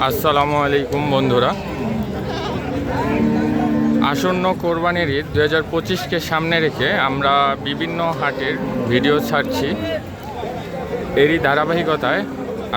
আসসালামু আলাইকুম বন্ধুরা, আসন্ন কোরবানির ঈদ 2025কে সামনে রেখে আমরা বিভিন্ন হাটের ভিডিও ছাড়ছি। এরই ধারাবাহিকতায়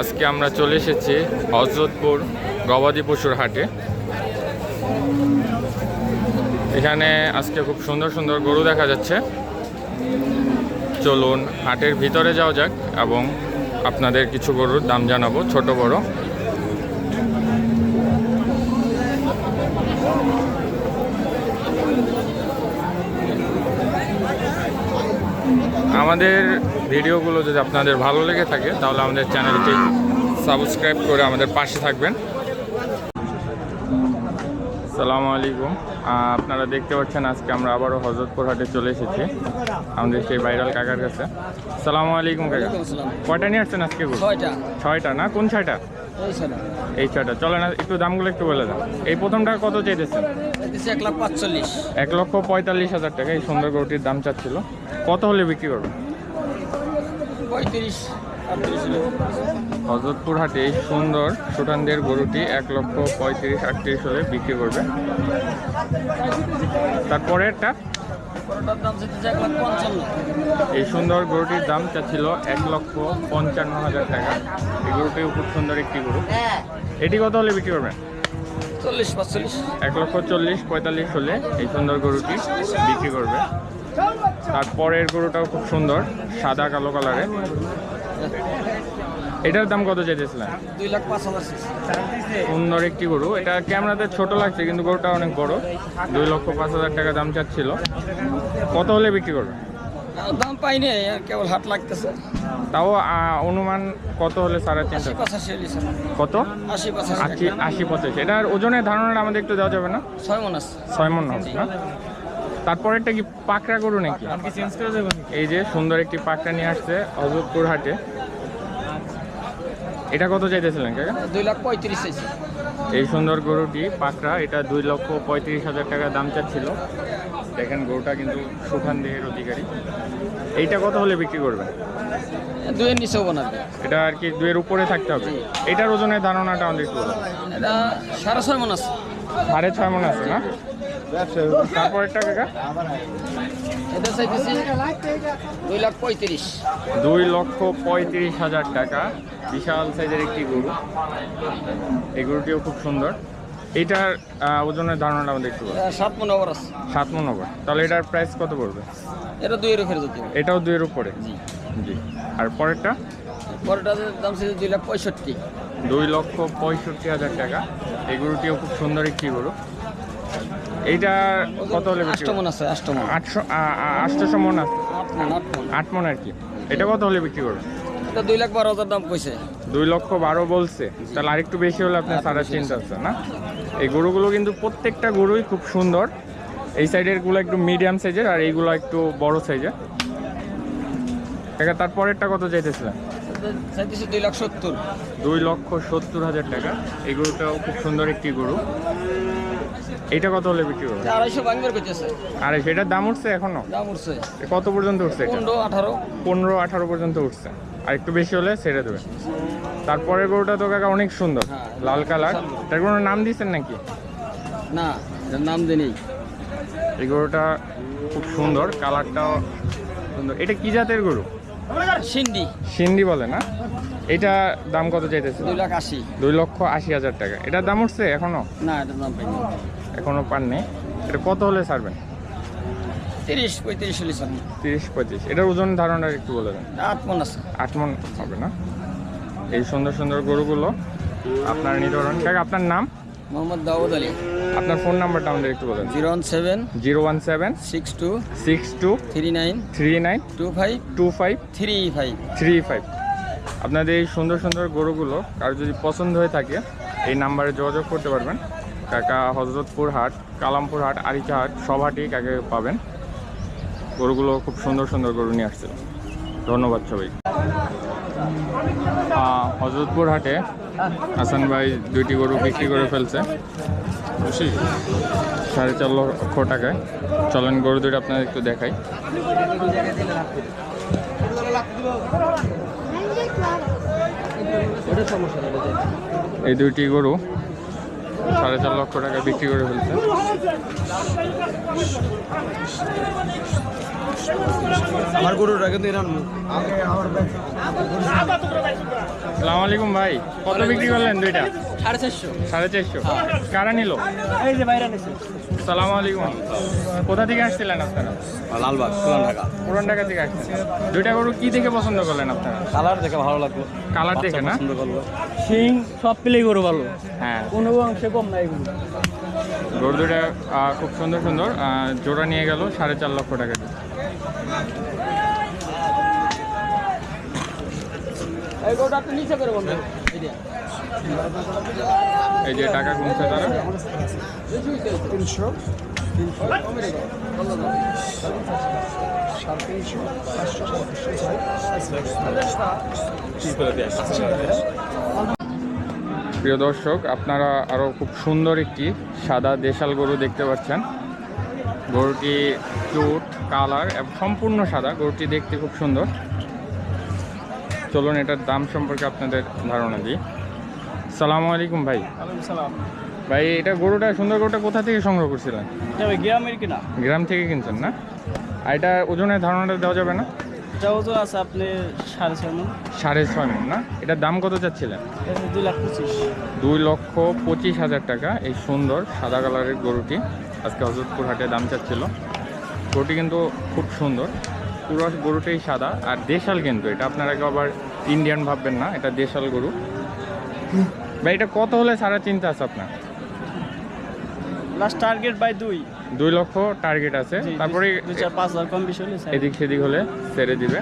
আজকে আমরা চলে এসেছি হযরতপুর গবাদি পশুর হাটে। এখানে আজকে খুব সুন্দর সুন্দর গরু দেখা যাচ্ছে। চলুন হাটের ভিতরে যাওয়া যাক এবং আপনাদের কিছু গরুর দাম জানাবো, ছোট বড়। আমাদের ভিডিওগুলো যদি আপনাদের ভালো লেগে থাকে তাহলে আমাদের চ্যানেলটি সাবস্ক্রাইব করে আমাদের পাশে থাকবেন। আসসালামু আলাইকুম। আপনারা দেখতে পাচ্ছেন আজকে আমরা আবারও হযরতপুর হাটে চলে এসেছি আমাদের সেই ভাইরাল কাকার কাছে। আসসালামু আলাইকুম কাকা, কয়টা নিয়ে আসছেন আজকে? ছয়টা না? কোন ছয়টা? এই ছয়টা। চলে না, একটু দামগুলো একটু বলে দেন। এই প্রথমটা কত চাইতেছেন? 1,45,000 টাকা। এই সুন্দর গরুটির দাম চাচ্ছিল। কত হলে বিক্রি করবেন? 35-38। হযরতপুর হাটে এই সুন্দর সুঠানদের গরুটি 1,35,000-38 হলে বিক্রি করবে। তারপরে একটা এই সুন্দর গরুটির দাম চাচ্ছিল 1,55,000 টাকা। এই গরুটিও খুব সুন্দর একটি গরু। এটি কত হলে বিক্রি করবেন? 1,40,45 হলে এই সুন্দর গরুটি বিক্রি করবে। তারপরের গরুটাও খুব সুন্দর, সাদা কালো কালারে। এটার দাম কত চাইতেছিলেন? 2,05,000। সুন্দর একটি গরু। এটা ক্যামেরাতে ছোট লাগছে কিন্তু গরুটা অনেক বড়। 2,05,000 টাকা দাম চাচ্ছিল। কত হলে বিক্রি করবে? দাম পাইনি, কেবল হাট লাগতেছে। তাও অনুমান কত হলে সাড়ে 3? কত? 80-85। এটার ওজনের ধারণাটা আমাদের একটু দেওয়া যাবে না? 6 মণ আছে। 6 মণ হবে না? তারপরে একটা কি পাকড়া গরু নাকি? এই যে সুন্দর একটি পাকড়া নিয়ে আসছে হযরতপুর হাটে। এটা কত চাইতেছিলেন কাকা? 2,35,000 এই সুন্দর গরুটি পাকড়া, এটা 2,35,000 টাকা দাম চাচ্ছিল। দেখেন গরুটা কিন্তু সুঠান দেহের অধিকারী। এইটা কত হলে বিক্রি করবেন? 2-এর নিচে হবো না। এটা আর কি 2-এর উপরে থাকতে হবে। এটার ওজনের ধারণাটা আমাদের একটু বলুন। এটা 6.5 মণ আছে। 6.5 মণ আছে না? তারপর একটা কাকা এটা চাইতেছি 2,35,000। 2,35,000 টাকা। বিশাল সাইজের একটি গরু। এই গরুটিও খুব সুন্দর। এইটার ওজনের ধারণাটা আমাদের একটু বলুন। 7 মণ ওভার আছে। 7 মণ ওভার। তাহলে এটার প্রাইস কত পড়বে? এটা 2-এর উপরে যেতে হবে। এটাও 2-এর উপরে? জি জি। আর পরেরটা? পরেরটার দাম ছিল 2,65,000। 2,65,000 টাকা। এই গরুটিও খুব সুন্দর একটি গরু। এইটা কত হলে? 8 মণ আছে। 8 মণ। 800 মণ আছে। 8 মণ আর কি। এটা কত হলে বিক্রি করবে? এটা 2,12,000 দাম কইছে। 2,12,000 বলছে। তাহলে আরেকটু বেশি হলে আপনার 3.5 আছে না? এই গরুগুলো কিন্তু প্রত্যেকটা গরুই খুব সুন্দর। এই সাইডের গুলো একটু মিডিয়াম সাইজের আর এইগুলো একটু বড় সাইজের। তারপরেরটা কত চাইতেছিলেন? 2,70,000। 2,70,000 টাকা। এই গরুটাও খুব সুন্দর একটি গরু। এইটা কত হলে বিক্রি করবে? 250 ভাঙবার কইতেছে। আর এটার দাম উঠছে এখনো? দাম উঠছে। কত পর্যন্ত উঠছে? 15-18। 15-18 পর্যন্ত উঠছে। আর একটু বেশি হলে ছেড়ে দেবে। তারপরের গরুটা তো কাকা অনেক সুন্দর, লাল কালার। তার কোনো নাম দিয়েছেন নাকি? না, এর নাম দেই। এই গরুটা খুব সুন্দর, কালারটাও সুন্দর। এটা কি জাতের গরু? সিন্ধি। সিন্ধি বলে না? এটা দাম কত চাইতেছে? 2,80,000। 2,80,000 টাকা। এটার দাম উঠছে এখনো? না, এটার দাম পাইনি। এখনো পাননি। এটা কত হলে ছাড়বেন? 30-35 হলে 30-35। এটার ওজন ধারণা একটু বলে দেন। 8 মণ আছে। 8 মণ হবে না? এই সুন্দর সুন্দর গরুগুলো আপনারা নিতে পারেন। কাকা আপনার নাম? মোহাম্মদ দাউদ আলী। আপনার ফোন নাম্বারটা আমাদের একটু বলেন। 017 62 39 25 35। আপনাদের এই সুন্দর সুন্দর গরুগুলো কারো যদি পছন্দ হয়ে থাকে এই নাম্বারে যোগাযোগ করতে পারবেন। কাকা হযরতপুর হাট, কালামপুর হাট, আরিচা হাট সব হাটেই কাকে পাবেন। গরুগুলো খুব সুন্দর সুন্দর গরু নিয়ে আসছে। ধন্যবাদ সবাই। হযরতপুর হাটে হাসান ভাই 2টি গরু বিক্রি করে ফেলছে 4.5 লক্ষ টাকায়। চলেন গরু দুটো আপনাদের একটু দেখাই। ওটা সমস্যা এই দুইটি গরু 4.5 লক্ষ টাকা বিক্রি করে ফেলছে। আমার গরুটা কিন্তু সালাম আলাইকুম ভাই, কত বিক্রি করলেন দুইটা? 450। 450। কারা নিল? এই যে বাইরে নিছে। সালাম আলাইকুম, কোথা থেকে আসছিলেন আপনারা? লালবাগ, পুরান ঢাকা। পুরান ঢাকা থেকে আসছেন। দুইটা গরু কি দেখে পছন্দ করলেন আপনারা? কালার দেখে ভালো লাগলো। কালার দেখে না? পছন্দ করলো। সিং সব পেলেই গরু ভালো। হ্যাঁ, কোনো অংশে কম নাই গরু। গরু দুইটা খুব সুন্দর সুন্দর। জোড়া নিয়ে গেল 4.5 লক্ষ টাকা দিয়ে। এই গরুটা আপনি নিচে করে বন্ধ। এই যে টাকা গুনছে তারা। প্রিয় দর্শক, আপনারা আরো খুব সুন্দর একটি সাদা দেশাল গরু দেখতে পাচ্ছেন। গরুটি চুট কালার এবং সম্পূর্ণ সাদা। গরুটি দেখতে খুব সুন্দর। চলুন এটার দাম সম্পর্কে আপনাদের ধারণা দিই। সালামু আলাইকুম ভাই। ওয়ালাইকুম সালাম। ভাই, এটা গরুটা সুন্দর গরুটা কোথা থেকে সংগ্রহ করছিলেন? এটা গ্রামের কিনা? গ্রাম থেকে কিনছেন না? আর এটা ওজনের ধারণাটা দেওয়া যাবে না? এটা ওজন আছে আপনি 6.5 মণ। 6.5 মণ না? এটার দাম কত চাচ্ছিলেন? 2,25,000। 2,25,000 টাকা এই সুন্দর সাদা কালারের গরুটি আজকে হযরতপুর হাটে দাম চাচ্ছিল। গরুটি কিন্তু খুব সুন্দর, পুরো গরুটাই সাদা আর দেশাল। কিন্তু এটা আপনারা কেউ আবার ইন্ডিয়ান ভাববেন না, এটা দেশাল গরু। ভাই, এটা কত হলে সারা চিন্তা আছে আপনার? লাস্ট টার্গেট বাই 2 লক্ষ টার্গেট আছে। তারপরে 2-4-5,000 কম বেশি হলে এদিক সেদিক হলে ছেড়ে দিবে।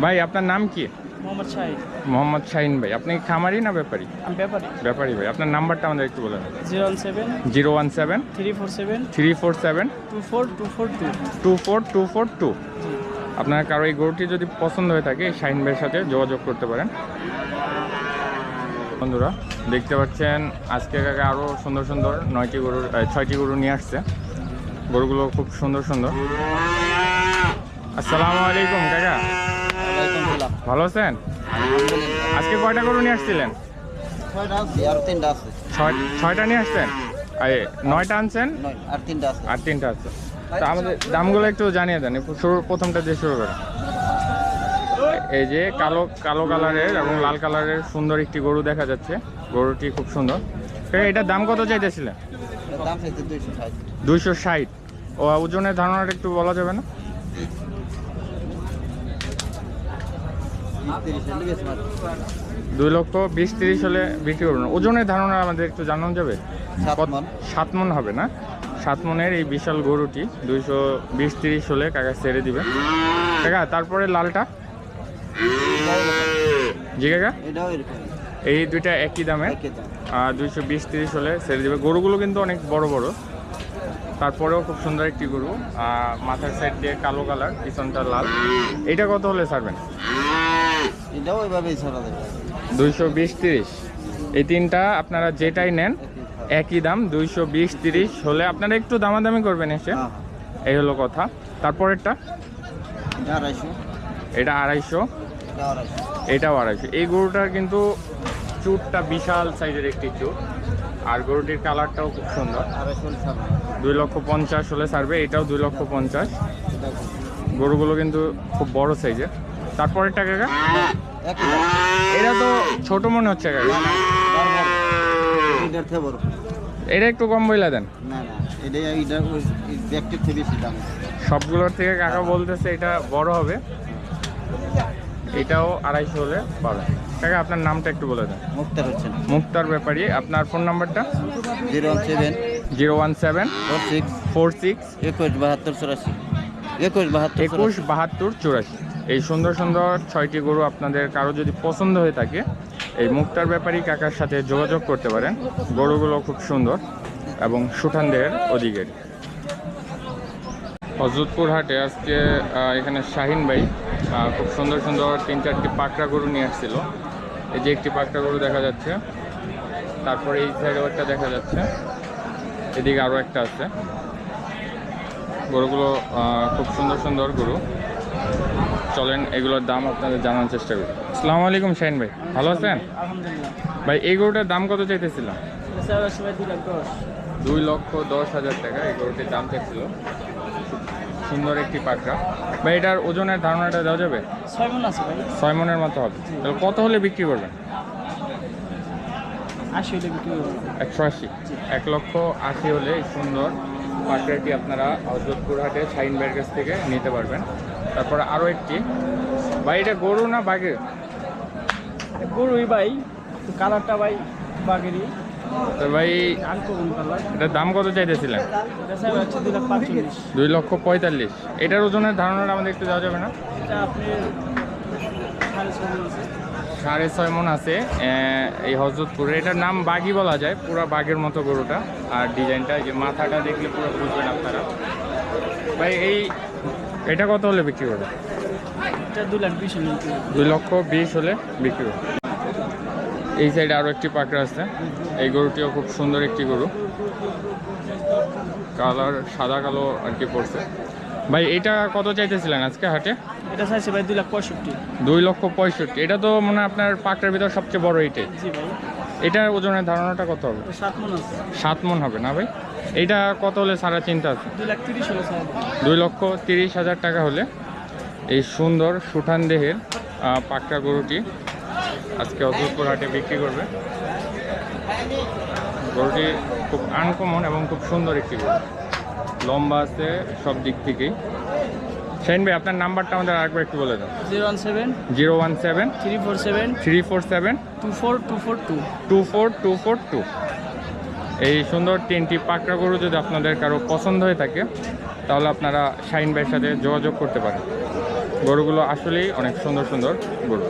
ভাই, আপনার নাম কি? মোহাম্মদ শাহিদ। মোহাম্মদ শাহিন ভাই। আপনি খামারি না ব্যাপারী? আমি ব্যাপারী। ব্যাপারী ভাই। আপনার নাম্বারটা আমাদের একটু বলেন। 017 017 347 347 24242। 24242। আপনার কারো এই গরুটি যদি পছন্দ হয়ে থাকে শাহিন ভাইয়ের সাথে যোগাযোগ করতে পারেন। বন্ধুরা দেখতে পাচ্ছেন আজকে কাকা আরও সুন্দর সুন্দর 6টি গরু নিয়ে আসছে। গরুগুলো খুব সুন্দর সুন্দর। আসসালামু আলাইকুম কাকা, ভালো আছেন? আজকে কয়টা গরু নিয়ে আসছিলেন? 6টা নিয়ে আসছেন? 9টা আনছেন আর 3টা আছে। তা আমাদের দামগুলো একটু জানিয়ে দেন। প্রথমটা দিয়ে শুরু করেন। এই যে কালো কালো কালারের এবং লাল কালারের সুন্দর একটি গরু দেখা যাচ্ছে। গরুটি খুব সুন্দর। এটার দাম কত চাইতেছিলেন? 260। ও ওজনের ধারণাটা একটু বলা যাবে না? 2,20,000-30 হলে বিক্রি করুন। ওজনের ধারণা আমাদের একটু জানানো যাবে? 7 মণ হবে না? 7 মণের এই বিশাল গরুটি 220-30 হলে কাকা ছেড়ে দিবে কাকা। তারপরে লালটা জি কাকা, এই দুইটা একই দামে 220-30 হলে ছেড়ে দিবে। গরুগুলো কিন্তু অনেক বড় বড়, তারপরেও খুব সুন্দর একটি গরু। মাথার সাইড দিয়ে কালো কালার, পিছনটা লাল। এইটা কত হলে ছাড়বেন? 220-30। এই তিনটা আপনারা যেটাই নেন একই দাম, 220-30 হলে আপনারা একটু দামাদামি করবেন এসে। এই হলো কথা। তারপরেরটা এটা 250, এটাও 250। এই গরুটার কিন্তু চুটটা বিশাল সাইজের একটি চুট, আর গরুটির কালারটাও খুব সুন্দর। 2,50,000 হলে ছাড়বে। এটাও 2,50,000। গরুগুলো কিন্তু খুব বড় সাইজের। তারপরেরটা কাকা, এটা তো ছোট মনে হচ্ছে কাকা। এটা একটু কম বইলা দেন। সবগুলোর থেকে কাকা বলতেছে এটা বড় হবে। এটাও 250 হলে পাবে কাকা। আপনার নামটা একটু বলে দেন। মুক্তার ব্যাপারী। আপনার ফোন নাম্বারটা? 017 46 217284। এই সুন্দর সুন্দর 6টি গরু আপনাদের কারো যদি পছন্দ হয়ে থাকে এই মুক্তার ব্যাপারী কাকার সাথে যোগাযোগ করতে পারেন। গরুগুলো খুব সুন্দর এবং সুঠানদের অধিকারী। হযরতপুর হাটে আজকে এখানে শাহিন ভাই খুব সুন্দর সুন্দর 3-4টি পাকড়া গরু নিয়ে আসছিল। এই যে একটি পাকড়া গরু দেখা যাচ্ছে, তারপরে এই সাইডেও একটা দেখা যাচ্ছে, এদিকে আরও একটা আছে। গরুগুলো খুব সুন্দর সুন্দর গরু। চলেন এগুলোর দাম আপনাদের জানার চেষ্টা করি। আসসালামু আলাইকুম শাহিন ভাই, ভালো আছেন? আলহামদুলিল্লাহ। ভাই এই গরুটার দাম কত চাইতেছিলাম? স্যার আসলে 2,10,000। 2,10,000 টাকা এই গরুটির দাম চাইছিল। সুন্দর একটি পাকড়া। ভাই এটার ওজনের ধারণাটা দেওয়া যাবে? 6 মণ আছে ভাই। 6 মনের মতো হবে। তাহলে কত হলে বিক্রি করবেন? 80 হলে বিক্রি করবো। 180। 1,80,000 হলে এই সুন্দর পাকড়াটি আপনারা হযরতপুর হাটে শাহিন ভাইয়ের কাছ থেকে নিতে পারবেন। তারপরে আরও একটি, ভাই এটা গরু না বাঘের? গরুই ভাই, কালারটা ভাই বাগেরই, তো ভাই আনকমন কালার। এটার দাম কত চাইতেছিলেন? এটা স্যার হচ্ছে 2,45,000। 2,45,000। এটার ওজনের ধারণাটা আমাদের একটু দেওয়া যাবে না? এটা আপনি 6.5 মণ আছে। 6.5 মণ আছে এই হযরতপুরে। এটার নাম বাঘই বলা যায়, পুরো বাঘের মতো গরুটা। আর ডিজাইনটা, এই যে মাথাটা দেখলে পুরো বুঝবেন আপনারা। ভাই এটা কত হলে বিক্রি করবে? এটা 2,20,000 হলে বিক্রি করবো। 2,20,000 হলে বিক্রি করবে। এই সাইডে আরও একটি পাকড়া আছে। এই গরুটিও খুব সুন্দর একটি গরু, কালার সাদা কালো আর কি পড়ছে। ভাই এটা কত চাইতেছিলেন আজকে হাটে? এটা চাইছে ভাই 2,65,000। 2,65,000। এটা তো মনে হয় আপনার পাকড়ার ভিতর সবচেয়ে বড় এইটাই। জি ভাই। এটার ওজনের ধারণাটা কত হবে? 7 মণ আছে। 7 মণ হবে না ভাই? এইটা কত হলে সারা চিন্তা আছে? 2,30,000 হলে স্যার। 2,30,000 টাকা হলে এই সুন্দর সুঠান দেহের পাকড়া গরুটি আজকে হযরতপুর হাটে বিক্রি করবে। গরুটি খুব আনকমন এবং খুব সুন্দর একটি গরু, লম্বা আছে সব দিক থেকেই। শাহিন ভাই আপনার নাম্বারটা আমাদের আরেকবার একটু বলে দেন। 017 017 347 347 24242। 24242। এই সুন্দর 3টি পাকড়া গরু যদি আপনাদের কারো পছন্দ হয়ে থাকে তাহলে আপনারা শাহিন ভাইয়ের সাথে যোগাযোগ করতে পারেন। গরুগুলো আসলেই অনেক সুন্দর সুন্দর গরু।